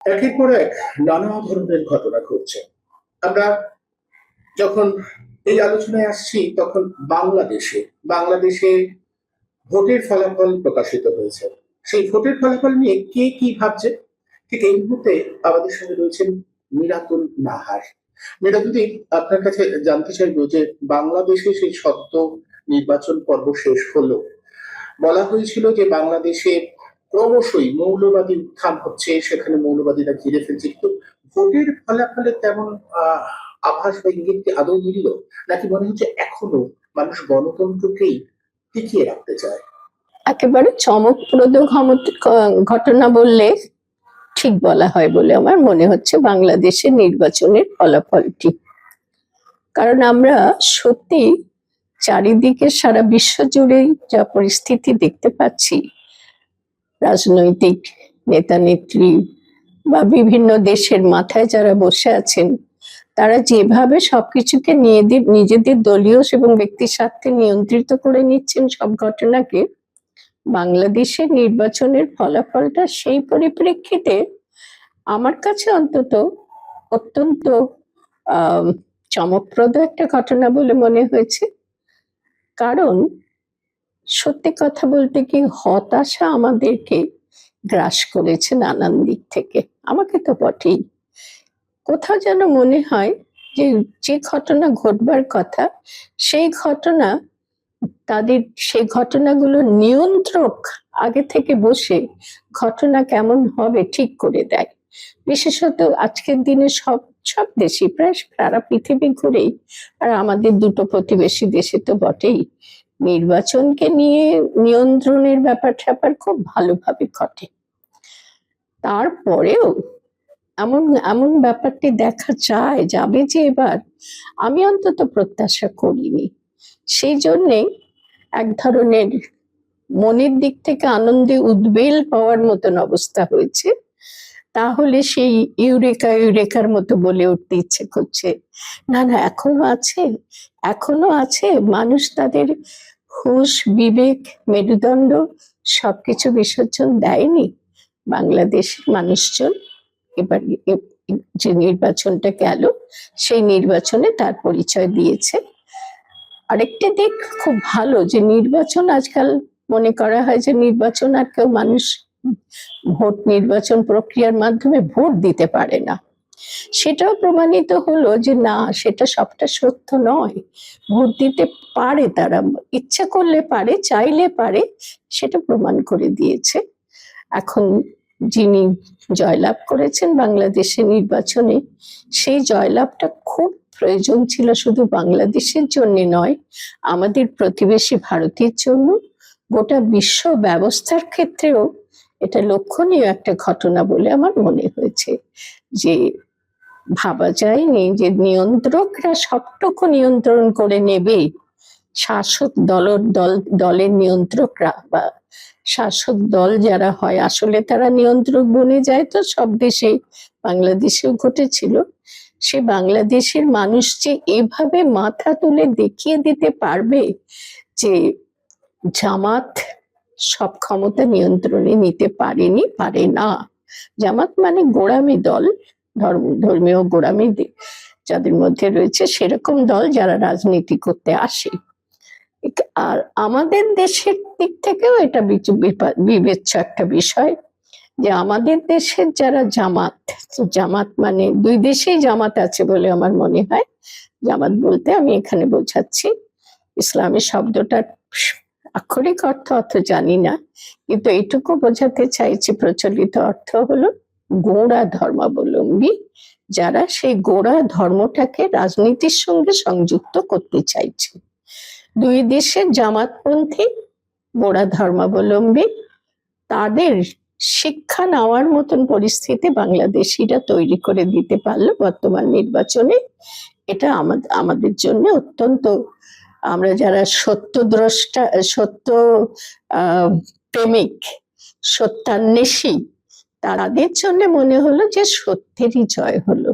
একের পর এক নানা ধরনের ঘটনা ঘটছে। আমরা যখন এই আলোচনায় আসছি তখন বাংলাদেশে ভোটের ফলাফল প্রকাশিত হয়েছে। সেই ভোটের ফলাফল নিয়ে কে কি ভাবছে, ঠিক এই মুহূর্তে আমাদের সঙ্গে রয়েছেন মিরাতুল নাহার। মিরাতুল, আপনার কাছে জানতে চাইবো যে বাংলাদেশে সেই সদ্য নির্বাচন পর্ব শেষ হলো, বলা হয়েছিল যে বাংলাদেশে ক্রমশই মৌলবাদী উত্থান হচ্ছে, সেখানে মৌলবাদীরা ঘিরে ফেলছে, কিন্তু ভোটের ফলাফলে তেমন আভাস বা ইঙ্গিত কি আদৌ মিলল, নাকি মনে হচ্ছে এখনো মানুষ গণতন্ত্রকেই টিকিয়ে রাখতে চায়? একেবারে চমকপ্রদ ঘটনা বললে ঠিক বলা হয় বলে আমার মনে হচ্ছে বাংলাদেশের নির্বাচনের ফলাফলটি। কারণ আমরা সত্যি চারিদিকে সারা বিশ্ব জুড়েই যা পরিস্থিতি দেখতে পাচ্ছি, রাজনৈতিক নেতা নেত্রী বা বিভিন্ন দেশের মাথায় যারা বসে আছেন, তারা যেভাবে সবকিছুকে নিজেদের দলীয় এবং ব্যক্তি স্বার্থে নিয়ন্ত্রিত করে নিচ্ছেন সব ঘটনাকে, বাংলাদেশের নির্বাচনের ফলাফলটা সেই পরিপ্রেক্ষিতে আমার কাছে অন্তত অত্যন্ত চমকপ্রদ একটা ঘটনা বলে মনে হয়েছে। কারণ সত্যি কথা বলতে কি, হতাশা আমাদেরকে গ্রাস করেছে নানান দিক থেকে, আমাকে তো বটেই। কোথাও যেন মনে হয় যে যে ঘটনা ঘটবার কথা, সেই ঘটনাগুলো নিয়ন্ত্রক আগে থেকে বসে ঘটনা কেমন হবে ঠিক করে দেয়। বিশেষত আজকের দিনে সব সব দেশে, প্রায় সারা পৃথিবী ঘুরেই, আর আমাদের দুটো প্রতিবেশী দেশে তো বটেই, নির্বাচনকে নিয়ে নিয়ন্ত্রণের ব্যাপার ট্যাপার খুব ভালোভাবে ঘটে। তারপরেও এমন এমন ব্যাপারটি দেখা যাবে যে এবার আমি অন্তত প্রত্যাশা করিনি। সেই জন্যে এক ধরনের মনের দিক থেকে আনন্দে উদ্বেল হওয়ার মতন অবস্থা হয়েছে। তাহলে সেই ইউরেকার মতো বলে উঠতে ইচ্ছে করছে, না না, এখনো আছে মানুষ তাদের হুঁশ, বিবেক, মেরুদণ্ড সবকিছু বিসর্জন দেয়নি। বাংলাদেশের মানুষজন এবার যে নির্বাচনটা গেল, সেই নির্বাচনে তার পরিচয় দিয়েছে। আরেকটা দিক খুব ভালো, যে নির্বাচন আজকাল মনে করা হয় যে নির্বাচন আর কেউ মানুষ নির্বাচন প্রক্রিয়ার মাধ্যমে ভোট দিতে পারে না। সেটাও প্রমাণিত হলো যে না, সেটা সবটা সত্য নয়। ভোট দিতে পারে, তারা ইচ্ছা করলে পারে, চাইলে পারে, সেটা প্রমাণ করে দিয়েছে। এখন যিনি জয়লাভ করেছেন বাংলাদেশের নির্বাচনে, সেই জয়লাভটা খুব প্রয়োজন ছিল, শুধু বাংলাদেশের জন্য নয়, আমাদের প্রতিবেশী ভারতের জন্য, গোটা বিশ্ব ব্যবস্থার ক্ষেত্রেও এটা লক্ষণীয় একটা ঘটনা বলে আমার মনে হয়েছে। যে ভাবা যায়নি যে নিয়ন্ত্রকরা সবটুকু নিয়ন্ত্রণ করে নেবে, শাসক দলের নিয়ন্ত্রকরা বা শাসক দল যারা হয়, আসলে তারা নিয়ন্ত্রক বনে যায়। তো সব দেশে, বাংলাদেশেও ঘটেছিল। সে বাংলাদেশের মানুষ যে এভাবে মাথা তুলে দেখিয়ে দিতে পারবে যে জামাত সব ক্ষমতা নিয়ন্ত্রণে নিতে পারেনি, পারে না। জামাত মানে গোঁড়ামি দল, ধর্মীয় গোঁড়ামি যাদের মধ্যে রয়েছে, সেরকম দল যারা রাজনীতি করতে আসে। আর আমাদের দেশের দিক থেকেও এটা বিবেচ্য একটা বিষয়, যে আমাদের দেশের যারা জামাত মানে দুই দেশেই জামাত আছে বলে আমার মনে হয়। জামাত বলতে আমি এখানে বোঝাচ্ছি, ইসলামী শব্দটার আক্ষরিক অর্থ জানি না, কিন্তু এইটুকু বোঝাতে চাইছি, প্রচলিত অর্থ হলো গোঁড়া ধর্মাবলম্বী, যারা সেই গোঁড়া ধর্মটাকে রাজনীতির সঙ্গে সংযুক্ত করতে চাইছে। দুই দেশের জামাতপন্থী গোঁড়া ধর্মাবলম্বী, তাদের শিক্ষা নেওয়ার মতন পরিস্থিতি বাংলাদেশিরা তৈরি করে দিতে পারলো বর্তমান নির্বাচনে। এটা আমাদের জন্য অত্যন্ত, আমরা যারা সত্যদ্রষ্টা, সত্য প্রেমিক, সত্যান্বেষী, তাদের জন্য মনে হলো যে সত্যেরই জয় হলো।